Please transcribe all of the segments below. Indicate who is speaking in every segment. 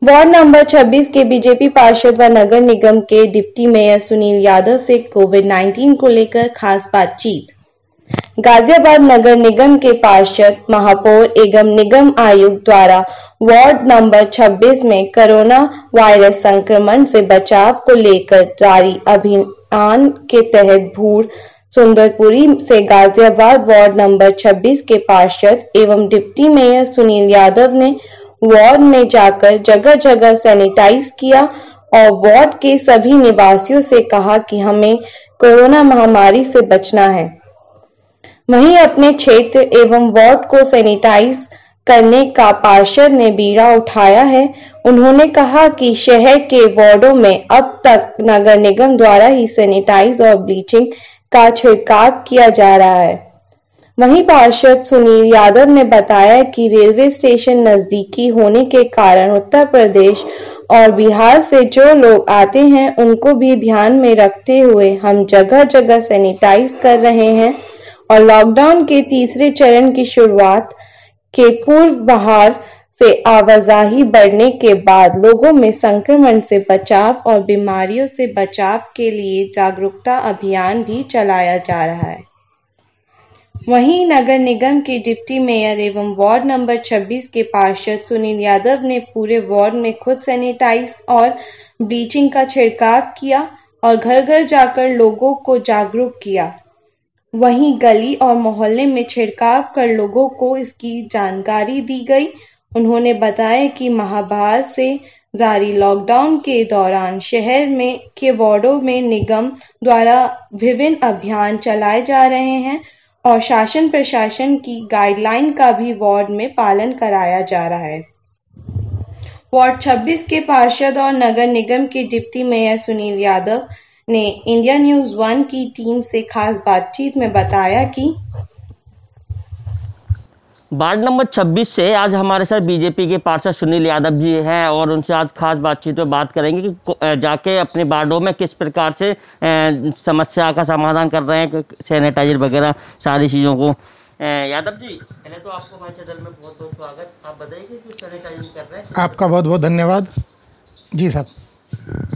Speaker 1: Ward number 26 के BJP पार्षद व नगर निगम के डिप्टी मेयर सुनील यादव से कोविड-19 को लेकर खास बातचीत। गाजियाबाद नगर निगम के पार्षद, महापौर एवं निगम आयुक्त द्वारा वार्ड नंबर 26 में कोरोना वायरस संक्रमण से बचाव को लेकर जारी अभियान के तहत भूड़ सुंदरपुरी से गाजियाबाद वार्ड नंबर 26 के पार्षद एवं डिप्टी मेयर सुनील यादव ने वार्ड में जाकर जगह जगह सैनिटाइज किया और वार्ड के सभी निवासियों से कहा कि हमें कोरोना महामारी से बचना है। वहीं अपने क्षेत्र एवं वार्ड को सैनिटाइज करने का पार्षद ने बीड़ा उठाया है। उन्होंने कहा कि शहर के वार्डों में अब तक नगर निगम द्वारा ही सैनिटाइज और ब्लीचिंग का छिड़काव किया जा रहा है। वहीं पार्षद सुनील यादव ने बताया कि रेलवे स्टेशन नजदीकी होने के कारण उत्तर प्रदेश और बिहार से जो लोग आते हैं उनको भी ध्यान में रखते हुए हम जगह जगह सैनिटाइज कर रहे हैं और लॉकडाउन के तीसरे चरण की शुरुआत के पूर्व बाहर से आवाजाही बढ़ने के बाद लोगों में संक्रमण से बचाव और बीमारियों से बचाव के लिए जागरूकता अभियान भी चलाया जा रहा है। वहीं नगर निगम के डिप्टी मेयर एवं वार्ड नंबर 26 के पार्षद सुनील यादव ने पूरे वार्ड में खुद सैनिटाइज और ब्लीचिंग का छिड़काव किया और घर घर जाकर लोगों को जागरूक किया। वहीं गली और मोहल्ले में छिड़काव कर लोगों को इसकी जानकारी दी गई। उन्होंने बताया कि माहबार से जारी लॉकडाउन के दौरान शहर में के वार्डों में निगम द्वारा विभिन्न अभियान चलाए जा रहे हैं और शासन प्रशासन की गाइडलाइन का भी वार्ड में पालन कराया जा रहा है। वार्ड 26 के पार्षद और नगर निगम के डिप्टी मेयर सुनील यादव ने इंडिया न्यूज़ 1 की टीम से खास बातचीत में बताया कि
Speaker 2: वार्ड नंबर 26 से आज हमारे साथ बीजेपी के पार्षद सुनील यादव जी हैं और उनसे आज खास बातचीत में बात करेंगे कि जाके अपने वार्डों में किस प्रकार से समस्या का समाधान कर रहे हैं, सैनिटाइजर वगैरह सारी चीज़ों को। यादव जी, पहले तो आपको हमारे चैनल में बहुत बहुत स्वागत। आप बताइए कि जो सैनिटाइजिंग कर रहे हैं।
Speaker 3: आपका बहुत बहुत धन्यवाद जी साहब।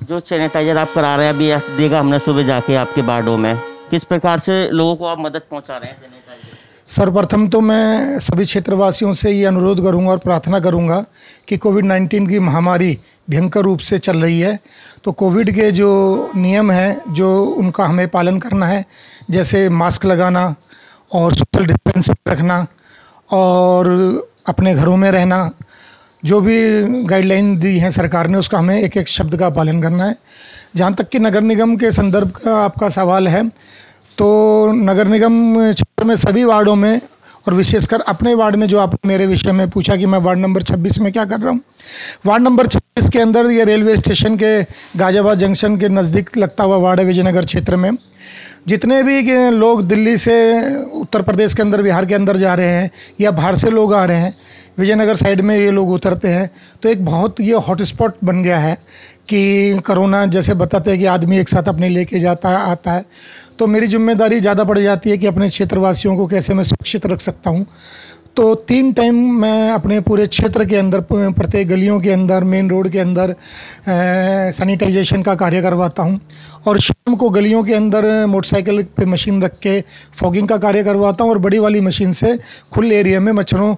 Speaker 2: जो सैनिटाइजर आप करा रहे हैं अभी देखा हमने सुबह जाके आपके वार्डों में, किस प्रकार से लोगों को आप मदद पहुँचा रहे हैं सैनिटाइजर?
Speaker 3: सर्वप्रथम तो मैं सभी क्षेत्रवासियों से ये अनुरोध करूंगा और प्रार्थना करूंगा कि कोविड-19 की महामारी भयंकर रूप से चल रही है, तो कोविड के जो नियम हैं जो उनका हमें पालन करना है, जैसे मास्क लगाना और सोशल डिस्टेंसिंग रखना और अपने घरों में रहना, जो भी गाइडलाइन दी है सरकार ने उसका हमें एक एक शब्द का पालन करना है। जहाँ तक कि नगर निगम के संदर्भ का आपका सवाल है, तो नगर निगम क्षेत्र में सभी वार्डों में और विशेषकर अपने वार्ड में जो आपने मेरे विषय में पूछा कि मैं वार्ड नंबर 26 में क्या कर रहा हूँ, वार्ड नंबर 26 के अंदर ये रेलवे स्टेशन के गाजियाबाद जंक्शन के नज़दीक लगता हुआ वार्ड है। विजयनगर क्षेत्र में जितने भी लोग दिल्ली से उत्तर प्रदेश के अंदर, बिहार के अंदर जा रहे हैं या बाहर से लोग आ रहे हैं, विजयनगर साइड में ये लोग उतरते हैं, तो एक बहुत ये हॉटस्पॉट बन गया है कि कोरोना जैसे बताते हैं कि आदमी एक साथ अपने लेके जाता है आता है, तो मेरी जिम्मेदारी ज़्यादा बढ़ जाती है कि अपने क्षेत्रवासियों को कैसे मैं सुरक्षित रख सकता हूँ। तो 3 टाइम मैं अपने पूरे क्षेत्र के अंदर, प्रत्येक गलियों के अंदर, मेन रोड के अंदर सैनिटाइजेशन का कार्य करवाता हूँ और शाम को गलियों के अंदर मोटरसाइकिल पे मशीन रख के फॉगिंग का कार्य करवाता हूँ और बड़ी वाली मशीन से खुले एरिया में मच्छरों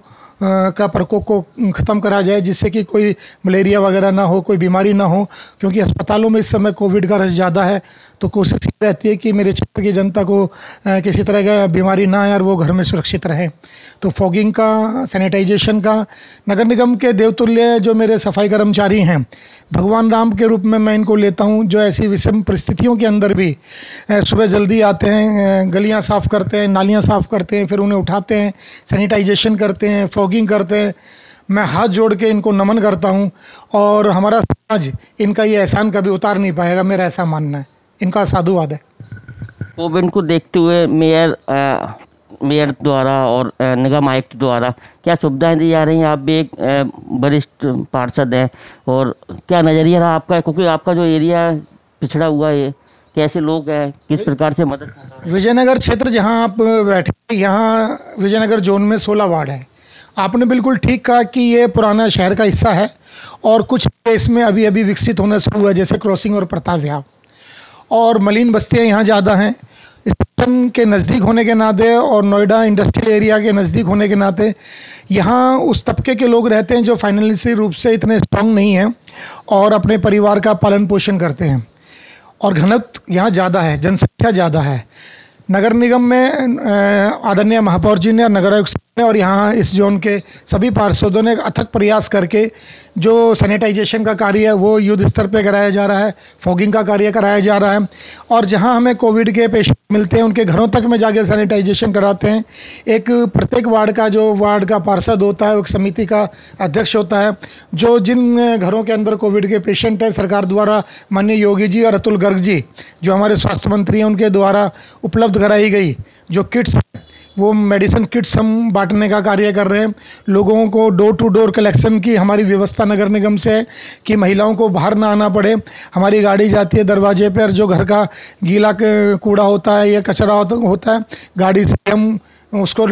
Speaker 3: का प्रकोप को ख़त्म करा जाए, जिससे कि कोई मलेरिया वगैरह ना हो, कोई बीमारी ना हो, क्योंकि अस्पतालों में इस समय कोविड का रश ज़्यादा है। तो कोशिश ये रहती है कि मेरे क्षेत्र की जनता को किसी तरह का बीमारी ना आए और वो घर में सुरक्षित रहें। तो फॉगिंग का, सैनिटाइजेशन का, नगर निगम के देवतुल्य जो मेरे सफाई कर्मचारी हैं, भगवान राम के रूप में मैं इनको लेता हूं, जो ऐसी विषम परिस्थितियों के अंदर भी सुबह जल्दी आते हैं, गलियां साफ़ करते हैं, नालियां साफ़ करते हैं, फिर उन्हें उठाते हैं, सैनिटाइजेशन करते हैं, फॉगिंग करते हैं। मैं हाथ जोड़ के इनको नमन करता हूं और हमारा समाज इनका ये एहसान कभी उतार नहीं पाएगा, मेरा ऐसा मानना है। इनका साधुवाद है।
Speaker 2: कोविड को देखते हुए मेयर द्वारा और निगम आयुक्त द्वारा क्या सुविधाएं दी जा रही हैं? आप भी एक वरिष्ठ पार्षद हैं और क्या नज़रिया रहा आपका, क्योंकि आपका जो एरिया पिछड़ा हुआ है, कैसे लोग हैं, किस प्रकार से मदद?
Speaker 3: विजयनगर क्षेत्र जहां आप बैठे, यहाँ विजयनगर जोन में 16 वार्ड हैं आपने बिल्कुल ठीक कहा कि ये पुराना शहर का हिस्सा है और कुछ इसमें अभी अभी विकसित होना शुरू हुआ है, जैसे क्रॉसिंग और प्रताप विहार, और मलिन बस्तियाँ यहाँ ज़्यादा हैं। स्टेशन के नज़दीक होने के नाते और नोएडा इंडस्ट्रियल एरिया के नज़दीक होने के नाते यहाँ उस तबके के लोग रहते हैं जो फाइनेंशियल रूप से इतने स्ट्रांग नहीं हैं और अपने परिवार का पालन पोषण करते हैं, और घनत्व यहाँ ज़्यादा है, जनसंख्या ज़्यादा है। नगर निगम में आदरणीय महापौर जी ने, नगर आयुक्त ने और यहाँ इस जोन के सभी पार्षदों ने अथक प्रयास करके जो सैनिटाइजेशन का कार्य है वो युद्ध स्तर पे कराया जा रहा है, फॉगिंग का कार्य कराया जा रहा है, और जहाँ हमें कोविड के पेशेंट मिलते हैं उनके घरों तक में जाके सैनिटाइजेशन कराते हैं। एक प्रत्येक वार्ड का जो वार्ड का पार्षद होता है, एक समिति का अध्यक्ष होता है, जो जिन घरों के अंदर कोविड के पेशेंट हैं, सरकार द्वारा माननीय योगी जी और अतुल गर्ग जी जो हमारे स्वास्थ्य मंत्री हैं उनके द्वारा उपलब्ध कराई गई जो किट्स, वो मेडिसिन किट्स हम बांटने का कार्य कर रहे हैं। लोगों को डोर टू डोर कलेक्शन की हमारी व्यवस्था नगर निगम से है कि महिलाओं को बाहर ना आना पड़े। हमारी गाड़ी जाती है दरवाजे पर, जो घर का गीला कूड़ा होता है या कचरा होता है, गाड़ी से हम उसको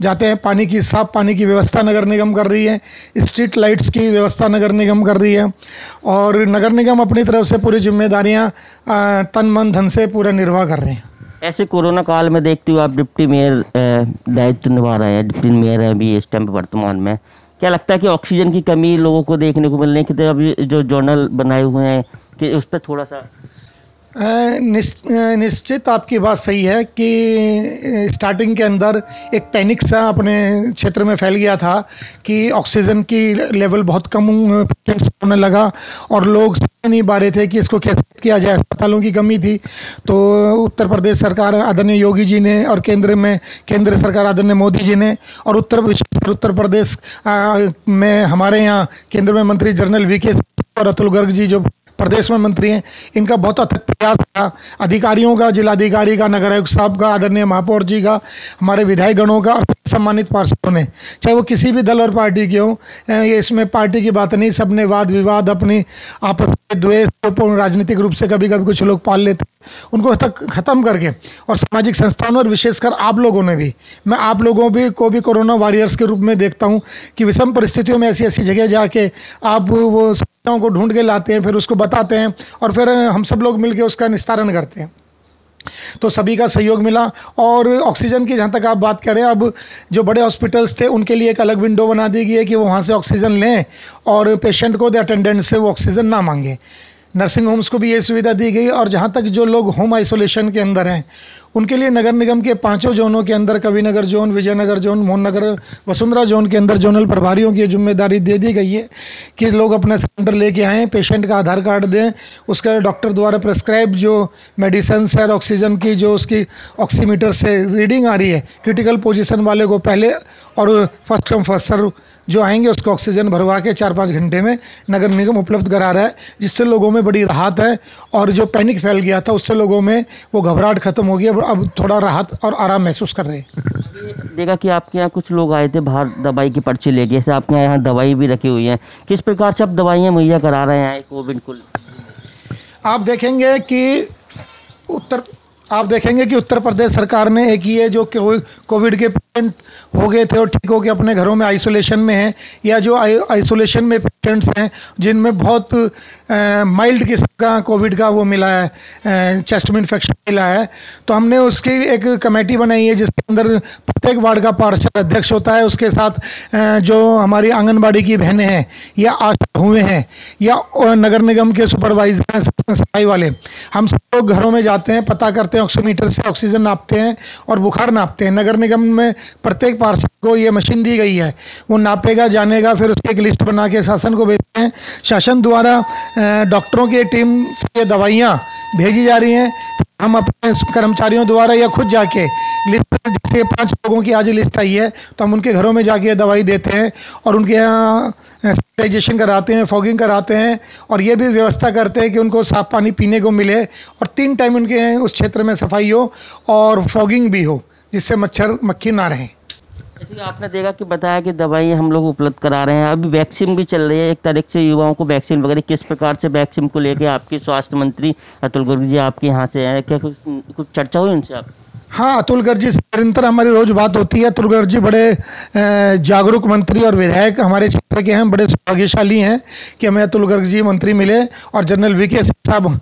Speaker 3: जाते हैं। पानी की, साफ पानी की व्यवस्था नगर निगम कर रही है, स्ट्रीट लाइट्स की व्यवस्था नगर निगम कर रही है, और नगर निगम अपनी तरफ से पूरी जिम्मेदारियां तन मन धन से पूरा निर्वाह कर रहे हैं।
Speaker 2: ऐसे कोरोना काल में देखते हुए आप डिप्टी मेयर दायित्व निभा रहे हैं, डिप्टी मेयर है अभी इस टाइम वर्तमान में, क्या लगता है कि ऑक्सीजन की कमी लोगों को देखने को मिलने की, अभी जो जर्नल बनाए हुए हैं कि उस पर थोड़ा सा
Speaker 3: निश्चित आपकी बात सही है कि स्टार्टिंग के अंदर एक पैनिक सा अपने क्षेत्र में फैल गया था कि ऑक्सीजन की लेवल बहुत कम पेशेंट्स होने लगा और लोग समझ नहीं पा रहे थे कि इसको कैसे किया जाए। अस्पतालों की कमी थी, तो उत्तर प्रदेश सरकार आदरणीय योगी जी ने और केंद्र सरकार आदरणीय मोदी जी ने और विशेषकर उत्तर प्रदेश में हमारे यहाँ केंद्र में मंत्री जनरल वीके और अतुल गर्ग जी जो प्रदेश में मंत्री हैं, इनका बहुत अथक प्रयास था। अधिकारियों का, जिलाधिकारी का, नगर आयुक्त साहब का, आदरणीय महापौर जी का, हमारे विधायक गणों का और सम्मानित पार्षदों ने, चाहे वो किसी भी दल और पार्टी के हों, ये इसमें पार्टी की बात नहीं, सबने वाद विवाद अपनी आपस में द्वेष राजनीतिक रूप से कभी कभी कुछ लोग पाल लेते, उनको तक खत्म करके, और सामाजिक संस्थानों और विशेषकर आप लोगों ने भी, मैं आप लोगों को भी कोरोना वॉरियर्स के रूप में देखता हूं कि विषम परिस्थितियों में ऐसी ऐसी जगह जाके आप वो समस्याओं को ढूंढ के लाते हैं, फिर उसको बताते हैं और फिर हम सब लोग मिलकर उसका निस्तारण करते हैं। तो सभी का सहयोग मिला। और ऑक्सीजन की जहाँ तक आप बात करें, अब जो बड़े हॉस्पिटल्स थे उनके लिए एक अलग विंडो बना दी गई है कि वो वहाँ से ऑक्सीजन लें और पेशेंट को अटेंडेंट से वो ऑक्सीजन ना मांगे। नर्सिंग होम्स को भी ये सुविधा दी गई। और जहाँ तक जो लोग होम आइसोलेशन के अंदर हैं उनके लिए नगर निगम के 5 जोनों के अंदर, Kavi Nagar zone, Vijayanagar zone, Mohan Nagar, Vasundhara zone के अंदर जोनल प्रभारियों की ये जिम्मेदारी दे दी गई है कि लोग अपना सिलेंडर लेके आएँ, पेशेंट का आधार कार्ड दें, उसका डॉक्टर द्वारा प्रेस्क्राइब जो मेडिसिन है, ऑक्सीजन की जो उसकी ऑक्सीमीटर से रीडिंग आ रही है, क्रिटिकल पोजीशन वाले को पहले और फर्स्ट कम फर्स्ट सर्व जो आएंगे उसको ऑक्सीजन भरवा के 4-5 घंटे में नगर निगम उपलब्ध करा रहा है, जिससे लोगों में बड़ी राहत है। और जो पैनिक फैल गया था उससे लोगों में वो घबराहट खत्म हो गई, अब थोड़ा राहत और आराम महसूस कर रहे हैं।
Speaker 2: देखा कि आपके यहाँ कुछ लोग आए थे बाहर दवाई की पर्ची लेके, जैसे आपके यहाँ दवाई भी रखी हुई है, किस प्रकार से आप दवाइयाँ मुहैया करा रहे हैं कोविड को?
Speaker 3: आप देखेंगे कि उत्तर प्रदेश सरकार ने एक ये जो कोविड के पेशेंट हो गए थे और ठीक हो के अपने घरों में आइसोलेशन में हैं, या जो आइसोलेशन में पेशेंट्स हैं जिनमें बहुत माइल्ड किस्म का कोविड का वो मिला है, चेस्ट में इन्फेक्शन मिला है, तो हमने उसकी एक कमेटी बनाई है जिसके अंदर प्रत्येक वार्ड का पार्षद अध्यक्ष होता है। उसके साथ जो हमारी आंगनबाड़ी की बहनें हैं या आशा हुए हैं या नगर निगम के सुपरवाइजर हैं, सफाई वाले, हम सब लोग घरों में जाते हैं, पता करते हैं, ऑक्सीमीटर से ऑक्सीजन नापते हैं और बुखार नापते हैं। नगर निगम में प्रत्येक पार्षद को ये मशीन दी गई है, वो नापेगा, जानेगा, फिर उसकी एक लिस्ट बना के शासन को भेजते हैं। शासन द्वारा डॉक्टरों की टीम से ये दवाइयाँ भेजी जा रही हैं। हम अपने कर्मचारियों द्वारा या खुद जाके लिस्ट, जैसे 5 लोगों की आज लिस्ट आई है तो हम उनके घरों में जाके दवाई देते हैं और उनके यहाँ सैनिटाइजेशन कराते हैं, फॉगिंग कराते हैं और ये भी व्यवस्था करते हैं कि उनको साफ पानी पीने को मिले और 3 टाइम उनके उस क्षेत्र में सफाई हो और फॉगिंग भी हो, जिससे मच्छर मक्खी ना रहें।
Speaker 2: जैसे कि आपने देखा कि बताया कि दवाइयाँ हम लोग उपलब्ध करा रहे हैं, अभी वैक्सीन भी चल रही है, एक तरीके से युवाओं को वैक्सीन वगैरह, किस प्रकार से वैक्सीन को लेके आपके स्वास्थ्य मंत्री अतुल गर्ग जी आपके यहाँ से आए, क्या कुछ चर्चा हुई उनसे आप?
Speaker 3: हाँ, अतुल गर्ग जी से निरंतर हमारी रोज बात होती है। अतुल गर्ग जी बड़े जागरूक मंत्री और विधायक हमारे क्षेत्र के हैं। बड़े सौभाग्यशाली हैं कि हमें अतुल गर्ग जी मंत्री मिले और जनरल वीके साहब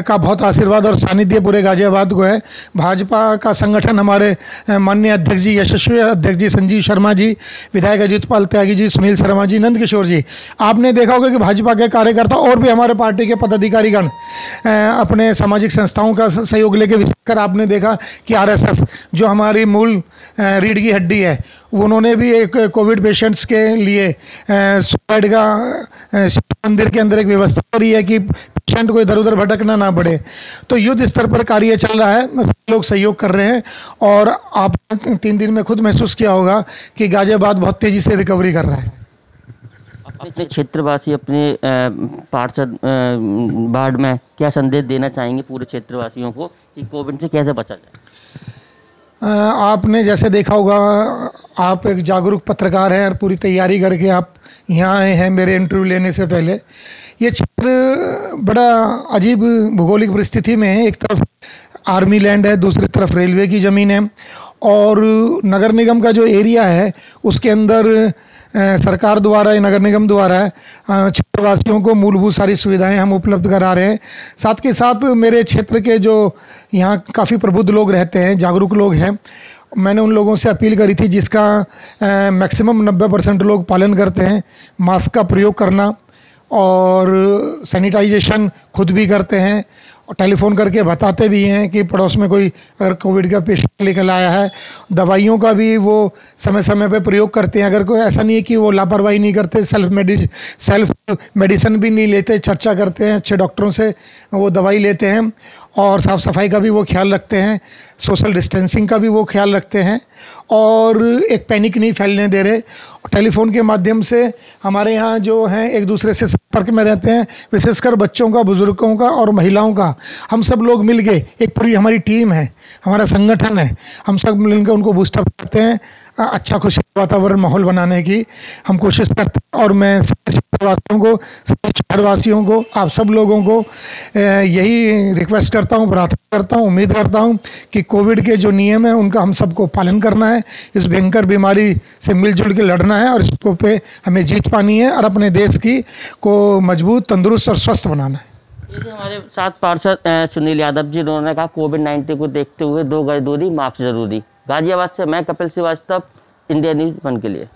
Speaker 3: का बहुत आशीर्वाद और सानिध्य पूरे गाजियाबाद को है। भाजपा का संगठन हमारे माननीय अध्यक्ष जी, यशस्वी अध्यक्ष जी संजीव शर्मा जी, विधायक अजीत पाल त्यागी जी, सुनील शर्मा जी, नंद किशोर जी, आपने देखा होगा कि भाजपा के कार्यकर्ता और भी हमारे पार्टी के पदाधिकारीगण अपने सामाजिक संस्थाओं का सहयोग लेके विशेषकर आपने देखा कि आरएसएस जो हमारी मूल रीढ़ की हड्डी है, उन्होंने भी एक कोविड पेशेंट्स के लिए बेड का मंदिर के अंदर एक व्यवस्था हो रही है कि पेशेंट को इधर उधर भटकना ना पड़े। तो युद्ध स्तर पर कार्य चल रहा है, लोग सहयोग कर रहे हैं और आप 3 दिन में खुद महसूस किया होगा कि गाजियाबाद बहुत तेजी से रिकवरी कर रहा है।
Speaker 2: अपने क्षेत्रवासी, अपने पार्षद वार्ड में क्या संदेश देना चाहेंगे पूरे क्षेत्रवासियों को कि कोविड से कैसे बचा जाए?
Speaker 3: आपने जैसे देखा होगा, आप एक जागरूक पत्रकार हैं और पूरी तैयारी करके आप यहाँ आए हैं मेरे इंटरव्यू लेने से पहले। ये क्षेत्र बड़ा अजीब भौगोलिक परिस्थिति में है। एक तरफ आर्मी लैंड है, दूसरी तरफ रेलवे की ज़मीन है और नगर निगम का जो एरिया है उसके अंदर सरकार द्वारा, नगर निगम द्वारा क्षेत्रवासियों को मूलभूत सारी सुविधाएं हम उपलब्ध करा रहे हैं। साथ के साथ मेरे क्षेत्र के जो यहाँ काफ़ी प्रबुद्ध लोग रहते हैं, जागरूक लोग हैं, मैंने उन लोगों से अपील करी थी जिसका मैक्सिमम 90% लोग पालन करते हैं, मास्क का प्रयोग करना और सैनिटाइजेशन खुद भी करते हैं और टेलीफोन करके बताते भी हैं कि पड़ोस में कोई अगर कोविड का पेशेंट निकल आया है। दवाइयों का भी वो समय समय पे प्रयोग करते हैं। अगर कोई ऐसा नहीं है कि वो लापरवाही नहीं करते, सेल्फ मेडिसिन भी नहीं लेते, चर्चा करते हैं, अच्छे डॉक्टरों से वो दवाई लेते हैं और साफ़ सफाई का भी वो ख्याल रखते हैं, सोशल डिस्टेंसिंग का भी वो ख्याल रखते हैं और एक पैनिक नहीं फैलने दे रहे। टेलीफोन के माध्यम से हमारे यहाँ जो हैं एक दूसरे से संपर्क में रहते हैं, विशेषकर बच्चों का, बुजुर्गों का और महिलाओं का। हम सब लोग मिल के, एक पूरी हमारी टीम है, हमारा संगठन है, हम सब मिलकर उनको बूस्टअप करते हैं। अच्छा खुश वातावरण माहौल बनाने की हम कोशिश करते हैं और मैं शहरवासियों को, शहरवासियों को, आप सब लोगों को यही रिक्वेस्ट करता हूँ, प्रार्थना करता हूँ, उम्मीद करता हूँ कि कोविड के जो नियम हैं उनका हम सबको पालन करना है। इस भयंकर बीमारी से मिलजुल के लड़ना है और इसको पे हमें जीत पानी है और अपने देश की को मजबूत, तंदुरुस्त और स्वस्थ बनाना है।
Speaker 2: जैसे हमारे साथ पार्षद सुनील यादव जी, उन्होंने कहा कोविड-19 को देखते हुए 2 गज दूरी, मास्क जरूरी। गाजियाबाद से मैं कपिल श्रीवास्तव, इंडिया न्यूज़ 1 के लिए।